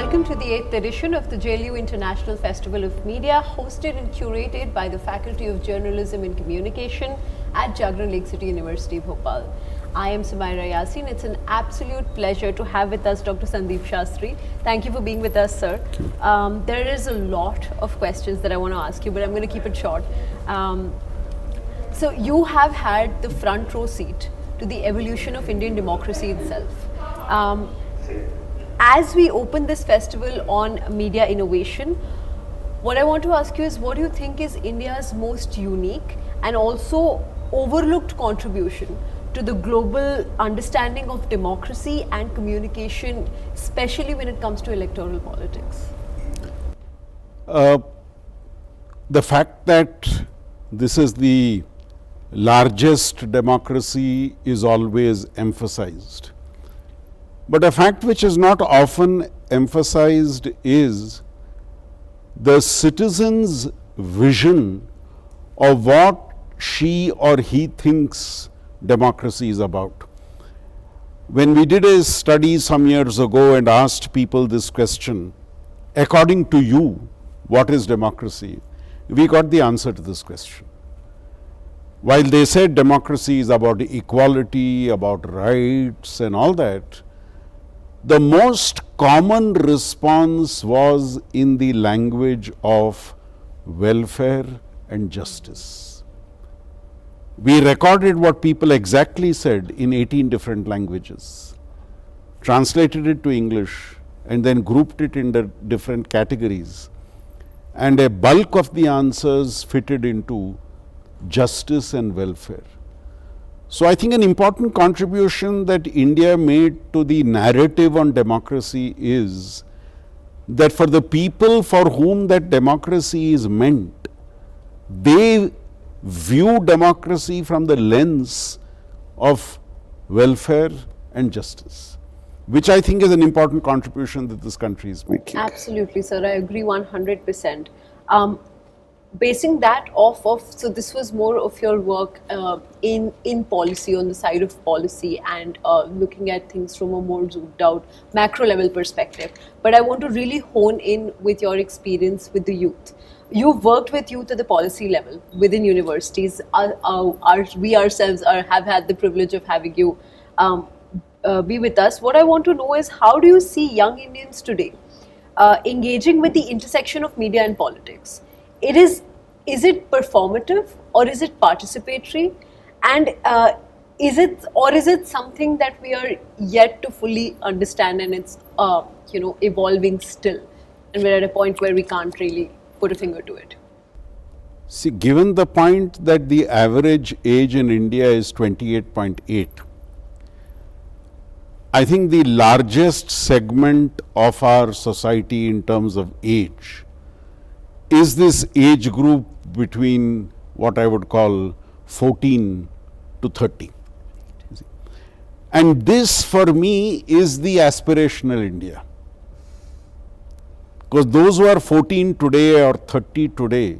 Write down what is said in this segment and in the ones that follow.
welcome to the 8th edition of the JLU International Festival of Media, hosted and curated by the Faculty of Journalism and Communication at Jagran Lakecity University, Bhopal. I am Sumaira Yasin. It's an absolute pleasure to have with us Dr. Sandeep Shastri. Thank you for being with us, sir. There is a lot of questions that I want to ask you, but I'm going to keep it short. So you have had the front row seat to the evolution of Indian democracy itself. As we open this festival on media innovation, what I want to ask you is, what do you think is India's most unique and also overlooked contribution to the global understanding of democracy and communication, especially when it comes to electoral politics? The fact that this is the largest democracy is always emphasized. But a fact which is not often emphasized is the citizen's vision of what she or he thinks democracy is about. When we did a study some years ago and asked people this question, according to you, what is democracy? We got the answer to this question. While they said democracy is about equality, about rights and all that, the most common response was in the language of welfare and justice. We recorded what people exactly said in 18 different languages, translated it to English, and then grouped it into different categories. And a bulk of the answers fitted into justice and welfare. So I think an important contribution that India made to the narrative on democracy is that for the people for whom that democracy is meant, they view democracy from the lens of welfare and justice, which I think is an important contribution that this country is making. Absolutely, sir. I agree 100%. Basing that off of, so this was more of your work in policy, on the side of policy, and looking at things from a more zoomed out macro level perspective. But I want to really hone in with your experience with the youth. You've worked with youth at the policy level within universities. We ourselves have had the privilege of having you be with us. What I want to know is, how do you see young Indians today engaging with the intersection of media and politics? Is it performative or is it participatory, and is it something that we are yet to fully understand, and it's evolving still, and we're at a point where we can't really put a finger to it? See, given the point that the average age in India is 28.8, I think the largest segment of our society in terms of age is this age group between what I would call 14 to 30. And this for me is the aspirational India. Because those who are 14 today or 30 today,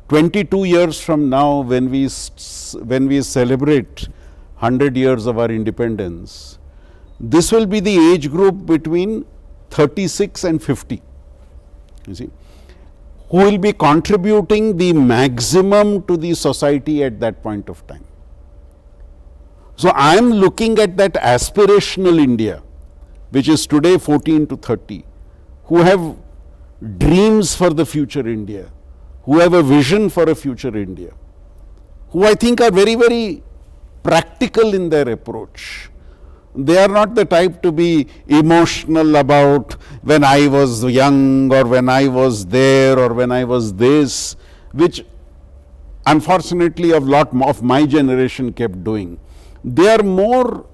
22 years from now, when we celebrate 100 years of our independence, this will be the age group between 36 and 50. You see, who will be contributing the maximum to the society at that point of time. So I am looking at that aspirational India, which is today 14 to 30, who have dreams for the future India, who have a vision for a future India, who I think are very, very practical in their approach. They are not the type to be emotional about when I was young or when I was there or when I was this, which unfortunately a lot of my generation kept doing. They are more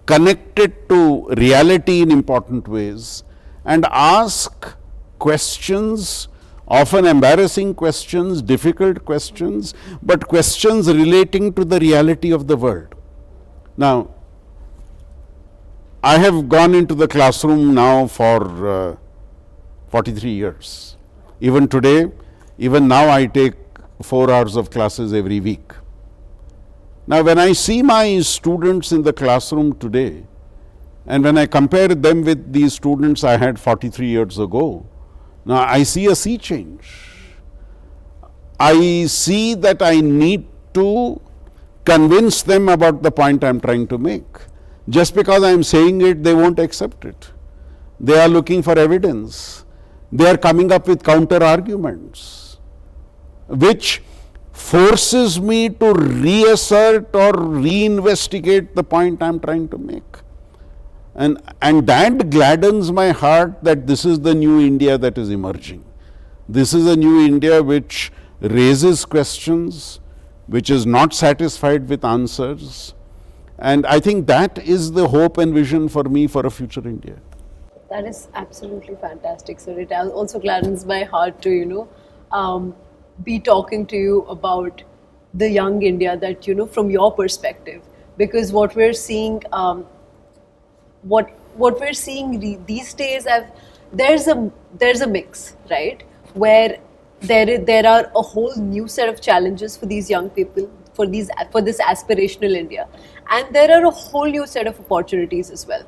connected to reality in important ways and ask questions, often embarrassing questions, difficult questions, but questions relating to the reality of the world. Now, I have gone into the classroom now for 43 years. Even today, even now I take 4 hours of classes every week. Now when I see my students in the classroom today, And when I compare them with these students I had 43 years ago, now I see a sea change. I see that I need to convince them about the point I am trying to make. Just because I am saying it, they won't accept it. They are looking for evidence. They are coming up with counter arguments, which forces me to reassert or reinvestigate the point I am trying to make. And that gladdens my heart that this is the new India that is emerging. This is a new India which raises questions, which is not satisfied with answers. And I think that is the hope and vision for me for a future India. That is absolutely fantastic, sir. It also gladdens my heart to, be talking to you about the young India that, from your perspective. Because what we're seeing, what we're seeing these days, there's a mix, right? Where there are a whole new set of challenges for these young people, for this aspirational India, and there are a whole new set of opportunities as well.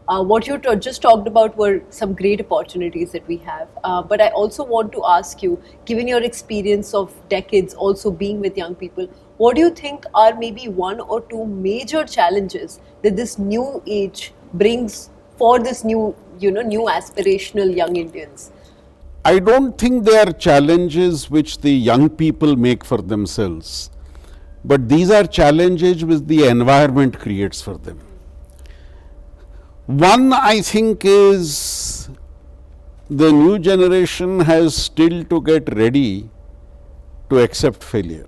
What you just talked about were some great opportunities that we have, but I also want to ask you, given your experience of decades also being with young people, what do you think are maybe one or two major challenges that this new age brings for this new aspirational young Indians? I don't think they are challenges which the young people make for themselves, but these are challenges which the environment creates for them. One, I think, is the new generation has still to get ready to accept failure,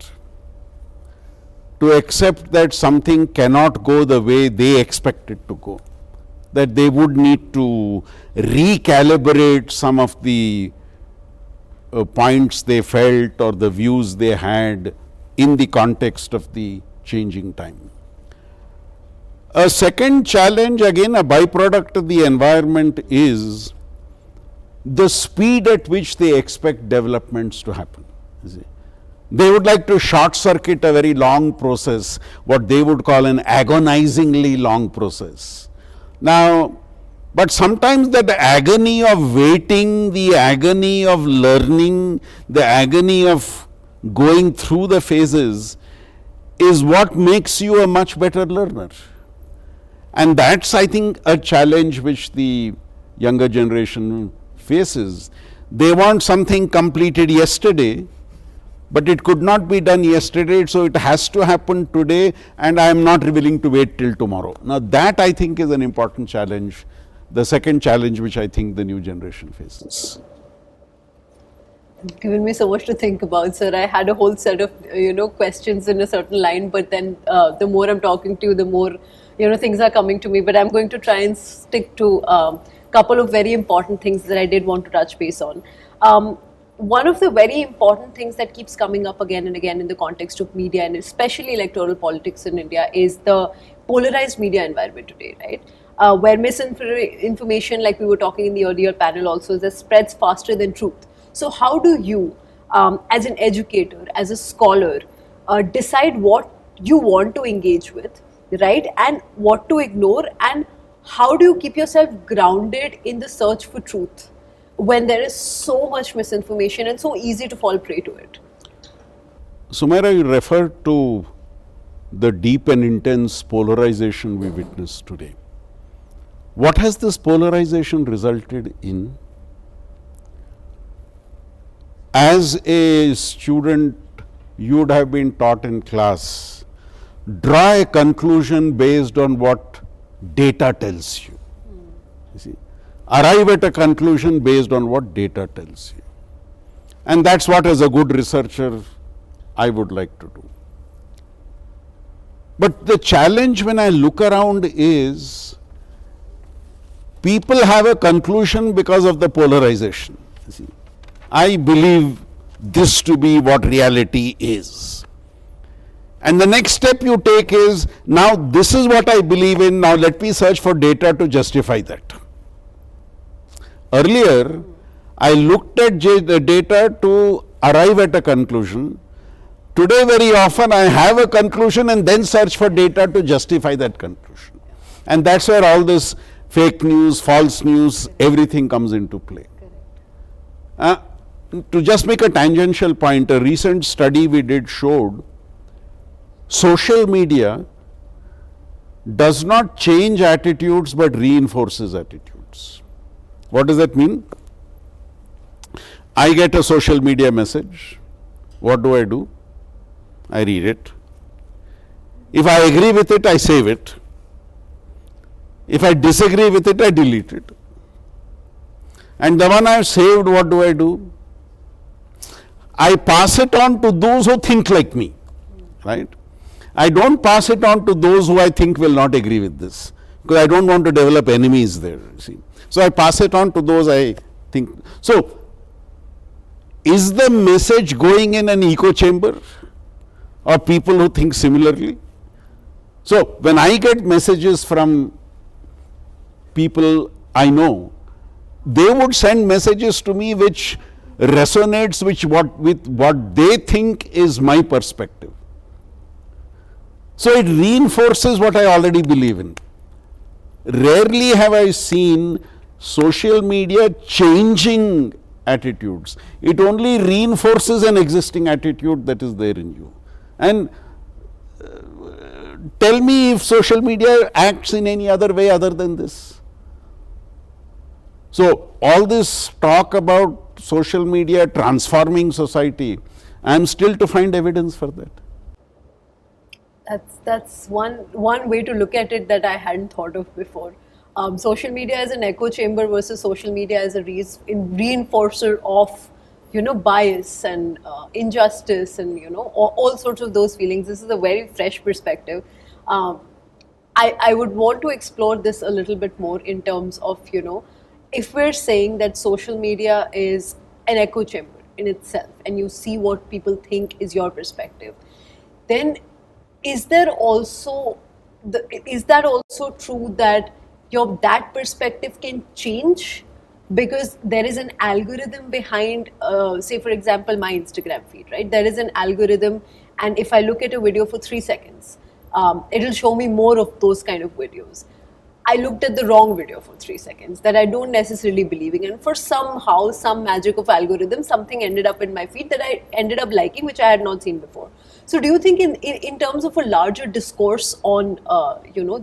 to accept that something cannot go the way they expect it to go, that they would need to recalibrate some of the points they felt or the views they had in the context of the changing time. A second challenge, again a byproduct of the environment, is the speed at which they expect developments to happen. They would like to short circuit a very long process, what they would call an agonizingly long process. Now, but sometimes that agony of waiting, the agony of learning, the agony of going through the phases is what makes you a much better learner. And that's, I think, a challenge which the younger generation faces. They want something completed yesterday, but it could not be done yesterday, so it has to happen today, and I am not willing to wait till tomorrow. Now that, I think, is an important challenge, the second challenge which I think the new generation faces. You've given me so much to think about, sir. I had a whole set of questions in a certain line, but then the more I'm talking to you, the more things are coming to me. But I'm going to try and stick to a couple of very important things that I did want to touch base on. One of the very important things that keeps coming up again and again in the context of media, and especially electoral politics in India, is the polarized media environment today, right? Where misinformation, like we were talking in the earlier panel also, that spreads faster than truth. So how do you, as an educator, as a scholar, decide what you want to engage with, right, and what to ignore, and how do you keep yourself grounded in the search for truth when there is so much misinformation and so easy to fall prey to it? Sumaira, you referred to the deep and intense polarization we witness today. What has this polarization resulted in? As a student, you would have been taught in class, draw a conclusion based on what data tells you. You see, arrive at a conclusion based on what data tells you. And that's what, as a good researcher, I would like to do. But the challenge when I look around is, people have a conclusion because of the polarization. You see, I believe this to be what reality is. And the next step you take is, now this is what I believe in, now let me search for data to justify that. Earlier, I looked at the data to arrive at a conclusion. Today, very often, I have a conclusion and then search for data to justify that conclusion. And that's where all this fake news, false news, everything comes into play. To just make a tangential point, a recent study we did showed social media does not change attitudes but reinforces attitudes. What does that mean? I get a social media message. What do? I read it. If I agree with it, I save it. If I disagree with it, I delete it. And the one I have saved, what do? I pass it on to those who think like me, right? I don't pass it on to those who I think will not agree with this, because I don't want to develop enemies there, see. So I pass it on to those I think. So is the message going in an echo chamber of people who think similarly? So when I get messages from people I know, they would send messages to me which resonates with what they think is my perspective. So it reinforces what I already believe in. Rarely have I seen social media changing attitudes. It only reinforces an existing attitude that is there in you. And tell me if social media acts in any other way other than this. So all this talk about social media transforming society, I am still to find evidence for that. That's one way to look at it that I hadn't thought of before. Social media as an echo chamber versus social media as a reinforcer of, bias and injustice and, all sorts of those feelings. This is a very fresh perspective. I would want to explore this a little bit more in terms of, if we're saying that social media is an echo chamber in itself and you see what people think is your perspective, then is that also true that that perspective can change because there is an algorithm behind, say for example, my Instagram feed, right? There is an algorithm, and if I look at a video for 3 seconds, it'll show me more of those kind of videos. I looked at the wrong video for 3 seconds that I don't necessarily believe in, and for somehow, some magic of algorithm, something ended up in my feed that I ended up liking, which I had not seen before. So do you think in terms of a larger discourse on,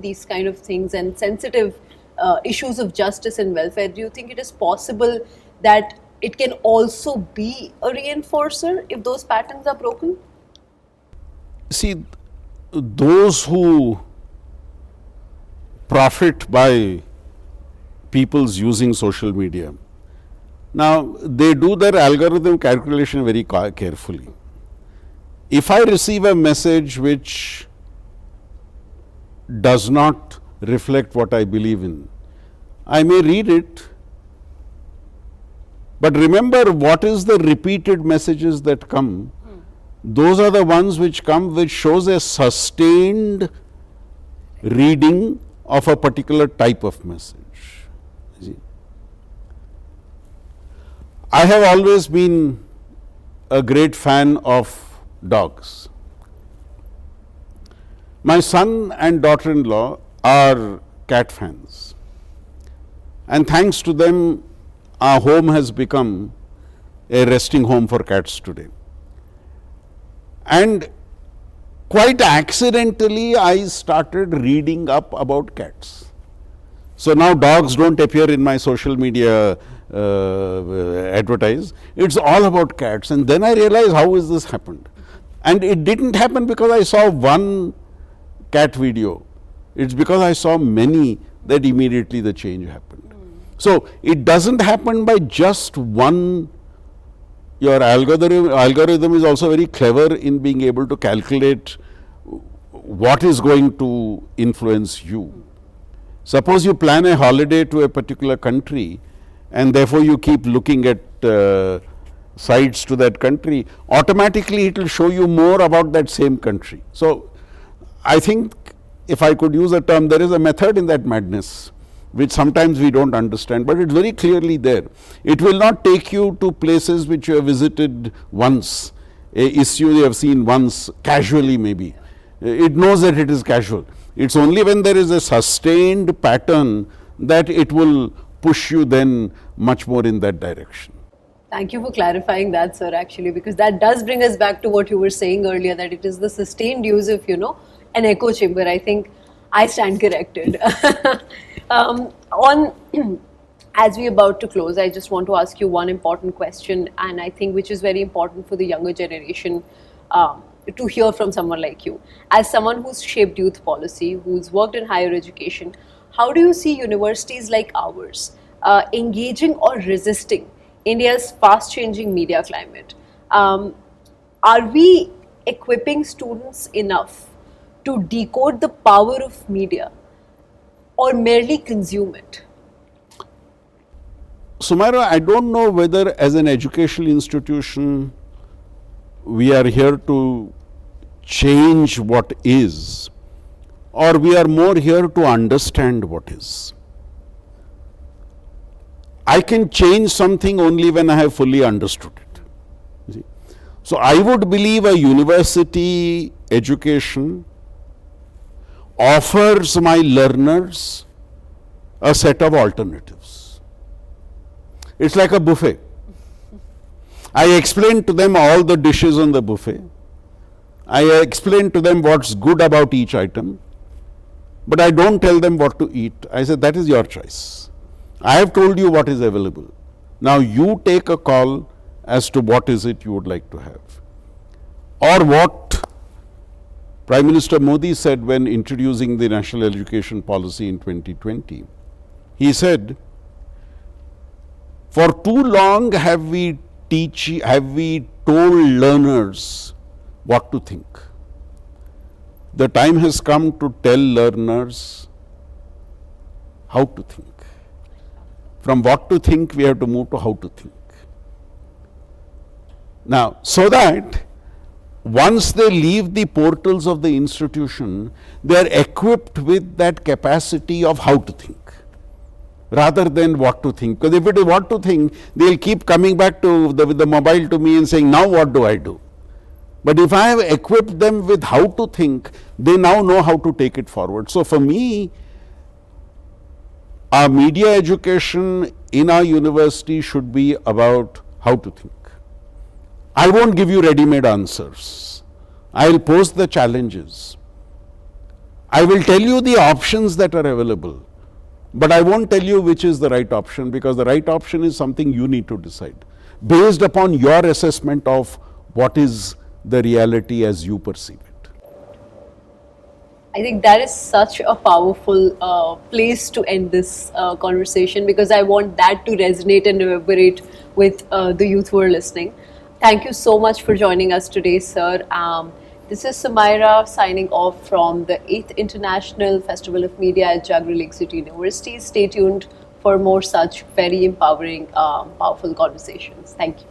these kind of things and sensitive issues of justice and welfare, do you think it is possible that it can also be a reinforcer if those patterns are broken? See, those who profit by people's using social media, now they do their algorithm calculation very carefully. If I receive a message which does not reflect what I believe in, I may read it, but remember what is the repeated messages that come. Those are the ones which come which shows a sustained reading of a particular type of message. See? I have always been a great fan of dogs. My son and daughter-in-law are cat fans, and thanks to them our home has become a resting home for cats today. And quite accidentally I started reading up about cats. So now dogs don't appear in my social media advertise. It's all about cats. And then I realized, how has this happened? And it didn't happen because I saw one cat video. It's because I saw many that immediately the change happened. So it doesn't happen by just one. Your algorithm is also very clever in being able to calculate what is going to influence you. Suppose you plan a holiday to a particular country and therefore you keep looking at sites to that country, automatically it will show you more about that same country. So I think, if I could use a term, there is a method in that madness which sometimes we don't understand, but it's very clearly there. It will not take you to places which you have visited once, a issue you have seen once, casually maybe. It knows that it is casual. It's only when there is a sustained pattern that it will push you then much more in that direction. Thank you for clarifying that, sir, actually, because that does bring us back to what you were saying earlier, that it is the sustained use of, an echo chamber. I think I stand corrected. As we're about to close, I just want to ask you one important question, and I think which is very important for the younger generation to hear from someone like you. As someone who's shaped youth policy, who's worked in higher education, how do you see universities like ours engaging or resisting India's fast-changing media climate? Are we equipping students enough to decode the power of media or merely consume it? Sumaira, I don't know whether as an educational institution we are here to change what is, or we are more here to understand what is. I can change something only when I have fully understood it. You see? So I would believe a university education offers my learners a set of alternatives. It's like a buffet. I explain to them all the dishes on the buffet. I explain to them what's good about each item, but I don't tell them what to eat. I say, that is your choice. I have told you what is available. Now you take a call as to what is it you would like to have. Or what Prime Minister Modi said when introducing the National Education Policy in 2020. He said, for too long have we told learners what to think. The time has come to tell learners how to think. From what to think, we have to move to how to think. Now, so that once they leave the portals of the institution, they are equipped with that capacity of how to think, rather than what to think. Because if it is what to think, they will keep coming back to the mobile to me and saying, now what do I do? But if I have equipped them with how to think, they now know how to take it forward. So for me, our media education in our university should be about how to think. I won't give you ready-made answers. I will pose the challenges. I will tell you the options that are available, but I won't tell you which is the right option, because the right option is something you need to decide based upon your assessment of what is the reality as you perceive it. I think that is such a powerful place to end this conversation, because I want that to resonate and reverberate with the youth who are listening. Thank you so much for joining us today, sir. This is Sumaira signing off from the 8th International Festival of Media at Lakecity University. Stay tuned for more such very empowering, powerful conversations. Thank you.